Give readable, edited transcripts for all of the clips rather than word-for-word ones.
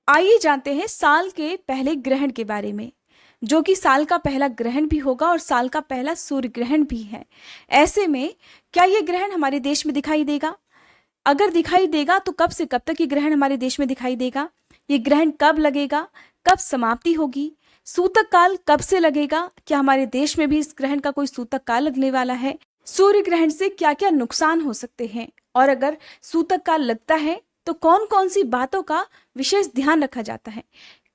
आइए जानते हैं साल के पहले ग्रहण के बारे में, जो कि साल का पहला ग्रहण भी होगा और साल का पहला सूर्य ग्रहण भी है। ऐसे में क्या ये ग्रहण हमारे देश में दिखाई देगा? अगर दिखाई देगा तो कब से कब तक ये ग्रहण हमारे देश में दिखाई देगा? ये ग्रहण कब लगेगा? कब समाप्ति होगी? सूतक काल कब से लगेगा? क्या हमारे देश में भी इस ग्रहण का कोई सूतक काल लगने वाला है? सूर्य ग्रहण से क्या क्या नुकसान हो सकते हैं, और अगर सूतक काल लगता है तो कौन कौन सी बातों का विशेष ध्यान रखा जाता है?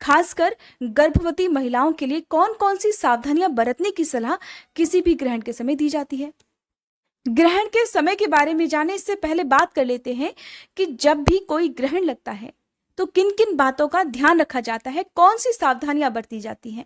खासकर गर्भवती महिलाओं के लिए कौन कौन सी सावधानियां बरतने की सलाह किसी भी ग्रहण के समय दी जाती है? ग्रहण के समय के बारे में जाने से पहले बात कर लेते हैं कि जब भी कोई ग्रहण लगता है तो किन किन बातों का ध्यान रखा जाता है, कौन सी सावधानियां बरती जाती हैं।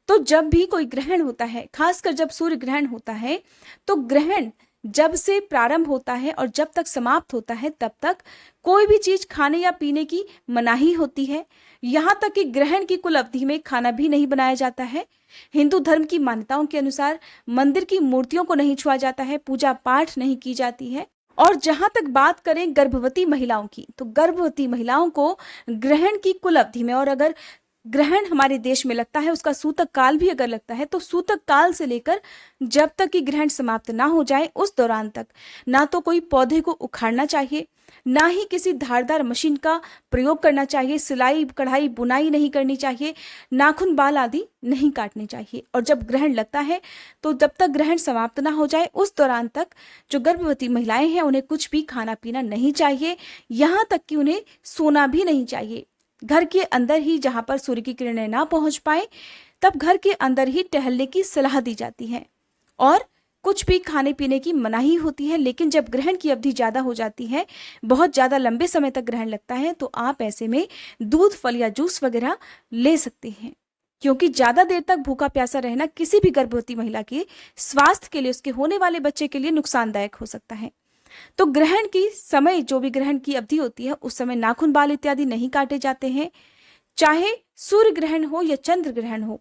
तो जब भी कोई ग्रहण होता है, खासकर जब सूर्य ग्रहण होता है, तो ग्रहण जब से प्रारंभ होता है और जब तक समाप्त होता है तब तक कोई भी चीज खाने या पीने की मनाही होती है। यहाँ तक कि ग्रहण की कुल अवधि में खाना भी नहीं बनाया जाता है। हिंदू धर्म की मान्यताओं के अनुसार मंदिर की मूर्तियों को नहीं छुआ जाता है, पूजा पाठ नहीं की जाती है। और जहां तक बात करें गर्भवती महिलाओं की, तो गर्भवती महिलाओं को ग्रहण की कुल अवधि में, और अगर ग्रहण हमारे देश में लगता है, उसका सूतक काल भी अगर लगता है, तो सूतक काल से लेकर जब तक कि ग्रहण समाप्त ना हो जाए उस दौरान तक ना तो कोई पौधे को उखाड़ना चाहिए, ना ही किसी धारदार मशीन का प्रयोग करना चाहिए, सिलाई कढ़ाई बुनाई नहीं करनी चाहिए, नाखून बाल आदि नहीं काटने चाहिए। और जब ग्रहण लगता है तो जब तक ग्रहण समाप्त ना हो जाए उस दौरान तक जो गर्भवती महिलाएं हैं उन्हें कुछ भी खाना पीना नहीं चाहिए, यहाँ तक कि उन्हें सोना भी नहीं चाहिए। घर के अंदर ही, जहां पर सूर्य की किरणें ना पहुंच पाए, तब घर के अंदर ही टहलने की सलाह दी जाती है और कुछ भी खाने पीने की मनाही होती है। लेकिन जब ग्रहण की अवधि ज्यादा हो जाती है, बहुत ज्यादा लंबे समय तक ग्रहण लगता है, तो आप ऐसे में दूध, फल या जूस वगैरह ले सकते हैं, क्योंकि ज्यादा देर तक भूखा प्यासा रहना किसी भी गर्भवती महिला के स्वास्थ्य के लिए, उसके होने वाले बच्चे के लिए नुकसानदायक हो सकता है। तो ग्रहण की समय, जो भी ग्रहण की अवधि होती है, उस समय नाखून बाल इत्यादि नहीं काटे जाते हैं, चाहे सूर्य ग्रहण हो या चंद्र ग्रहण हो।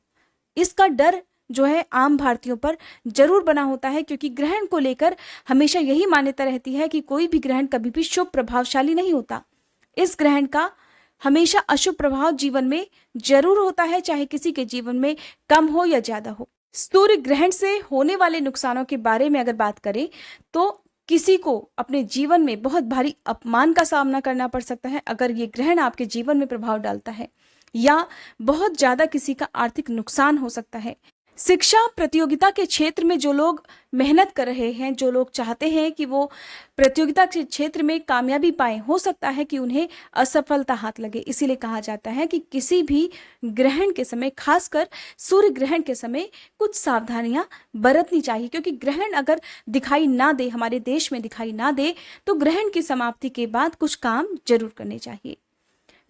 इसका डर जो है आम भारतीयों पर जरूर बना होता है, क्योंकि ग्रहण को लेकर हमेशा यही मान्यता रहती है कि कोई भी ग्रहण कभी भी शुभ प्रभावशाली नहीं होता। इस ग्रहण का हमेशा अशुभ प्रभाव जीवन में जरूर होता है, चाहे किसी के जीवन में कम हो या ज्यादा हो। सूर्य ग्रहण से होने वाले नुकसानों के बारे में अगर बात करें तो किसी को अपने जीवन में बहुत भारी अपमान का सामना करना पड़ सकता है अगर ये ग्रहण आपके जीवन में प्रभाव डालता है, या बहुत ज्यादा किसी का आर्थिक नुकसान हो सकता है। शिक्षा प्रतियोगिता के क्षेत्र में जो लोग मेहनत कर रहे हैं, जो लोग चाहते हैं कि वो प्रतियोगिता के क्षेत्र में कामयाबी पाएं, हो सकता है कि उन्हें असफलता हाथ लगे। इसीलिए कहा जाता है कि किसी भी ग्रहण के समय, खासकर सूर्य ग्रहण के समय, कुछ सावधानियां बरतनी चाहिए, क्योंकि ग्रहण अगर दिखाई ना दे, हमारे देश में दिखाई ना दे, तो ग्रहण की समाप्ति के बाद कुछ काम जरूर करने चाहिए।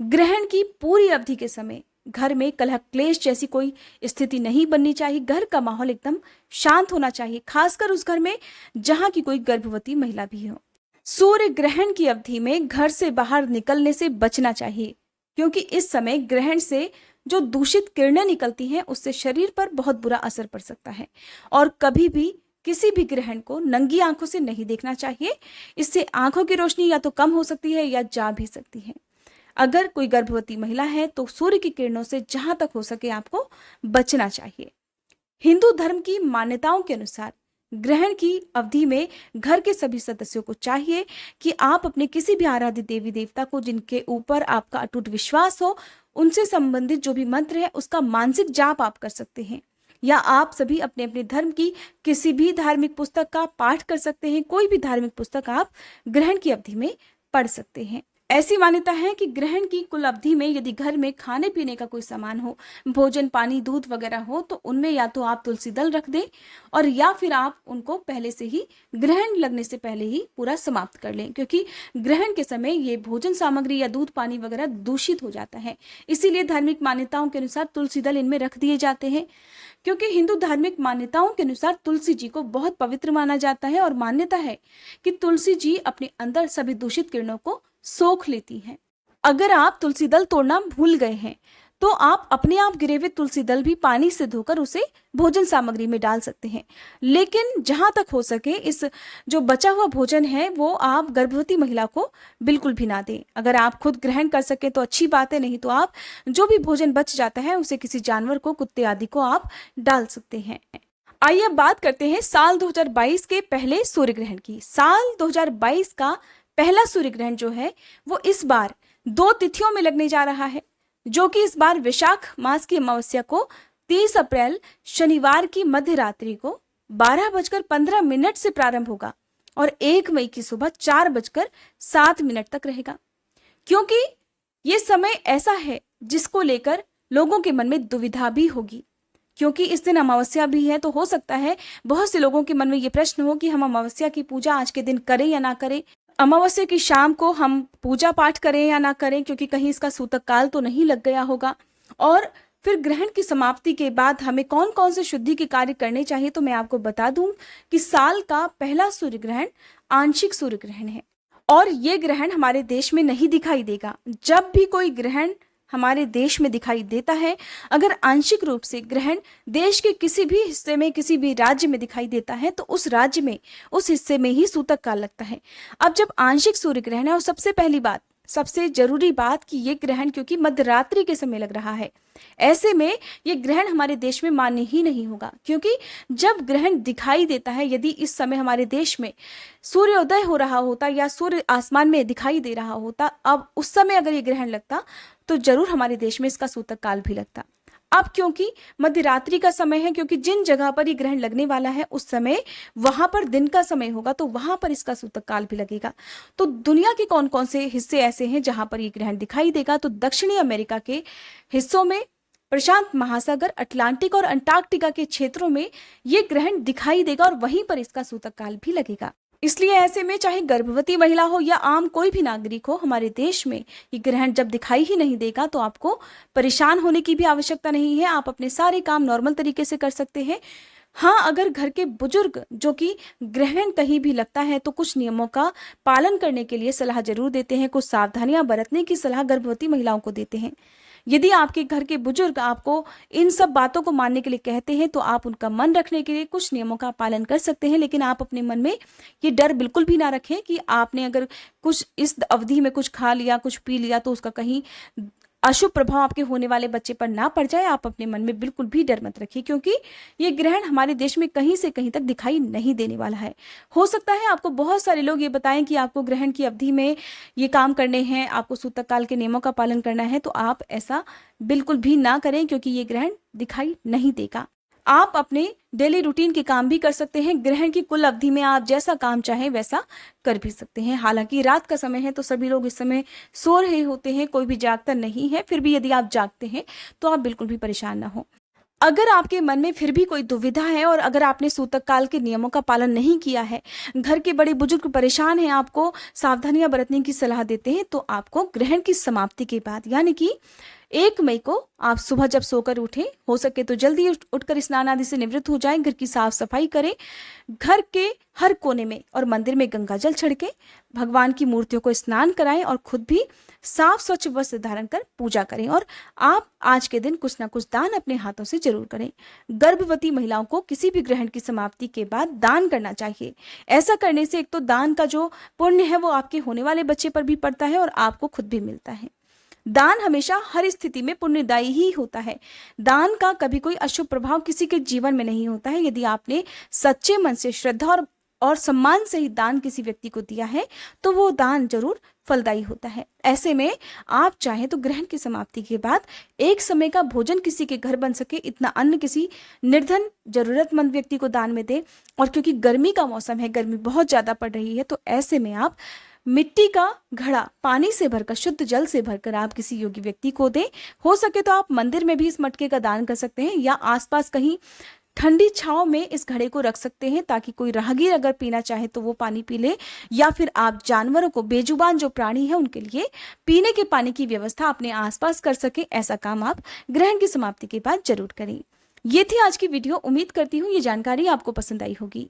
ग्रहण की पूरी अवधि के समय घर में कलह क्लेश जैसी कोई स्थिति नहीं बननी चाहिए। घर का माहौल एकदम शांत होना चाहिए, खासकर उस घर में जहां की कोई गर्भवती महिला भी हो। सूर्य ग्रहण की अवधि में घर से बाहर निकलने से बचना चाहिए, क्योंकि इस समय ग्रहण से जो दूषित किरणें निकलती हैं उससे शरीर पर बहुत बुरा असर पड़ सकता है। और कभी भी किसी भी ग्रहण को नंगी आंखों से नहीं देखना चाहिए। इससे आंखों की रोशनी या तो कम हो सकती है या जा भी सकती है। अगर कोई गर्भवती महिला है तो सूर्य की किरणों से जहां तक हो सके आपको बचना चाहिए। हिंदू धर्म की मान्यताओं के अनुसार ग्रहण की अवधि में घर के सभी सदस्यों को चाहिए कि आप अपने किसी भी आराध्य देवी देवता को, जिनके ऊपर आपका अटूट विश्वास हो, उनसे संबंधित जो भी मंत्र है उसका मानसिक जाप आप कर सकते हैं, या आप सभी अपने अपने धर्म की किसी भी धार्मिक पुस्तक का पाठ कर सकते हैं। कोई भी धार्मिक पुस्तक आप ग्रहण की अवधि में पढ़ सकते हैं। ऐसी मान्यता है कि ग्रहण की कुल अवधि में यदि घर में खाने पीने का कोई सामान हो, भोजन, पानी, दूध वगैरह हो, तो उनमें या तो आप तुलसी दल रख दें, और या फिर आप उनको पहले से ही, ग्रहण लगने से पहले ही पूरा समाप्त कर लें, क्योंकि ग्रहण के समय ये भोजन सामग्री या दूध पानी वगैरह दूषित हो जाता है। इसीलिए धार्मिक मान्यताओं के अनुसार तुलसी दल इनमें रख दिए जाते हैं, क्योंकि हिंदू धार्मिक मान्यताओं के अनुसार तुलसी जी को बहुत पवित्र माना जाता है, और मान्यता है कि तुलसी जी अपने अंदर सभी दूषित किरणों को सोख लेती हैं। अगर आप तुलसी दल तोड़ना भूल गए हैं तो आप अपने आप गिरे हुए तुलसी दल भी पानी से धोकर उसे भोजन सामग्री में डाल सकते हैं। लेकिन जहां तक हो सके इस जो बचा हुआ भोजन है वो आप गर्भवती महिला को बिल्कुल भी ना दें। अगर आप खुद ग्रहण कर सके तो अच्छी बात है, नहीं तो आप जो भी भोजन बच जाता है उसे किसी जानवर को, कुत्ते आदि को आप डाल सकते हैं। आइए अब बात करते हैं साल 2022 के पहले सूर्य ग्रहण की। साल 2022 का पहला सूर्य ग्रहण जो है वो इस बार 2 तिथियों में लगने जा रहा है, जो कि इस बार वैशाख मास की अमावस्या को 30 अप्रैल शनिवार की मध्य रात्रि को 12:15 से प्रारंभ होगा और 1 मई की सुबह 4:07 तक रहेगा। क्योंकि ये समय ऐसा है जिसको लेकर लोगों के मन में दुविधा भी होगी, क्योंकि इस दिन अमावस्या भी है। तो हो सकता है बहुत से लोगों के मन में ये प्रश्न हो कि हम अमावस्या की पूजा आज के दिन करें या ना करें, अमावस्या की शाम को हम पूजा पाठ करें या ना करें, क्योंकि कहीं इसका सूतक काल तो नहीं लग गया होगा। और फिर ग्रहण की समाप्ति के बाद हमें कौन कौन से शुद्धि के कार्य करने चाहिए, तो मैं आपको बता दूं कि साल का पहला सूर्य ग्रहण आंशिक सूर्य ग्रहण है और ये ग्रहण हमारे देश में नहीं दिखाई देगा। जब भी कोई ग्रहण हमारे देश में दिखाई देता है, अगर आंशिक रूप से ग्रहण देश के किसी भी हिस्से में, किसी भी राज्य में दिखाई देता है, तो उस राज्य में, उस हिस्से में ही सूतक काल लगता है। अब जब आंशिक सूर्य ग्रहण है, और सबसे पहली बात, सबसे जरूरी बात कि ये ग्रहण क्योंकि मध्यरात्रि के समय लग रहा है, ऐसे में ये ग्रहण हमारे देश में मान्य ही नहीं होगा। क्योंकि जब ग्रहण दिखाई देता है, यदि इस समय हमारे देश में सूर्योदय हो रहा होता या सूर्य आसमान में दिखाई दे रहा होता, अब उस समय अगर ये ग्रहण लगता तो जरूर हमारे देश में इसका सूतक काल भी लगता। अब क्योंकि मध्यरात्रि का समय है, क्योंकि जिन जगह पर ये ग्रहण लगने वाला है उस समय वहां पर दिन का समय होगा, तो वहां पर इसका सूतक काल भी लगेगा। तो दुनिया के कौन कौन से हिस्से ऐसे हैं जहां पर ये ग्रहण दिखाई देगा, तो दक्षिणी अमेरिका के हिस्सों में, प्रशांत महासागर, अटलांटिक और अंटार्कटिका के क्षेत्रों में ये ग्रहण दिखाई देगा और वहीं पर इसका सूतक काल भी लगेगा। इसलिए ऐसे में चाहे गर्भवती महिला हो या आम कोई भी नागरिक हो, हमारे देश में ये ग्रहण जब दिखाई ही नहीं देगा तो आपको परेशान होने की भी आवश्यकता नहीं है। आप अपने सारे काम नॉर्मल तरीके से कर सकते हैं। हाँ, अगर घर के बुजुर्ग जो कि ग्रहण कहीं भी लगता है तो कुछ नियमों का पालन करने के लिए सलाह जरूर देते हैं, कुछ सावधानियां बरतने की सलाह गर्भवती महिलाओं को देते हैं। यदि आपके घर के बुजुर्ग आपको इन सब बातों को मानने के लिए कहते हैं तो आप उनका मन रखने के लिए कुछ नियमों का पालन कर सकते हैं। लेकिन आप अपने मन में ये डर बिल्कुल भी ना रखें कि आपने अगर कुछ इस अवधि में कुछ खा लिया, कुछ पी लिया तो उसका कहीं अशुभ प्रभाव आपके होने वाले बच्चे पर ना पड़ जाए। आप अपने मन में बिल्कुल भी डर मत रखिए, क्योंकि ये ग्रहण हमारे देश में कहीं से कहीं तक दिखाई नहीं देने वाला है। हो सकता है आपको बहुत सारे लोग ये बताएं कि आपको ग्रहण की अवधि में ये काम करने हैं, आपको सूतक काल के नियमों का पालन करना है, तो आप ऐसा बिल्कुल भी ना करें, क्योंकि ये ग्रहण दिखाई नहीं देगा। आप अपने डेली रूटीन के काम भी कर सकते हैं। ग्रहण की कुल अवधि में आप जैसा काम चाहें वैसा कर भी सकते हैं। हालांकि रात का समय है तो सभी लोग इस समय सो रहे होते हैं, कोई भी जागता नहीं है। फिर भी यदि आप जागते हैं तो आप बिल्कुल भी परेशान ना हो। अगर आपके मन में फिर भी कोई दुविधा है और अगर आपने सूतक काल के नियमों का पालन नहीं किया है, घर के बड़े बुजुर्ग परेशान हैं, आपको सावधानियां बरतने की सलाह देते हैं, तो आपको ग्रहण की समाप्ति के बाद यानी कि 1 मई को आप सुबह जब सोकर उठें, हो सके तो जल्दी उठकर स्नान आदि से निवृत्त हो जाएं, घर की साफ सफाई करें, घर के हर कोने में और मंदिर में गंगा जल छिड़के, भगवान की मूर्तियों को स्नान कराएं और खुद भी साफ स्वच्छ वस्त्र धारण कर पूजा करें। और आप आज के दिन कुछ ना कुछ दान अपने हाथों से जरूर करें। गर्भवती महिलाओं को किसी भी ग्रहण की समाप्ति के बाद दान करना चाहिए। ऐसा करने से एक तो दान का जो पुण्य है वो आपके होने वाले बच्चे पर भी पड़ता है और आपको खुद भी मिलता है। दान हमेशा हर स्थिति में पुण्यदायी ही होता है। दान का कभी कोई अशुभ प्रभाव किसी के जीवन में नहीं होता है। यदि आपने सच्चे मन से, श्रद्धा और सम्मान से ही दान किसी व्यक्ति को दिया है तो वो दान जरूर फलदायी होता है। ऐसे में आप चाहें तो ग्रहण की समाप्ति के बाद एक समय का भोजन किसी के घर बन सके इतना अन्न किसी निर्धन जरूरतमंद व्यक्ति को दान में दे। और क्योंकि गर्मी का मौसम है, गर्मी बहुत ज्यादा पड़ रही है, तो ऐसे में आप मिट्टी का घड़ा पानी से भरकर, शुद्ध जल से भरकर आप किसी योग्य व्यक्ति को दें। हो सके तो आप मंदिर में भी इस मटके का दान कर सकते हैं या आसपास कहीं ठंडी छांव में इस घड़े को रख सकते हैं, ताकि कोई राहगीर अगर पीना चाहे तो वो पानी पी ले, या फिर आप जानवरों को, बेजुबान जो प्राणी है उनके लिए पीने के पानी की व्यवस्था अपने आसपास कर सके। ऐसा काम आप ग्रहण की समाप्ति के बाद जरूर करें। ये थी आज की वीडियो। उम्मीद करती हूँ ये जानकारी आपको पसंद आई होगी।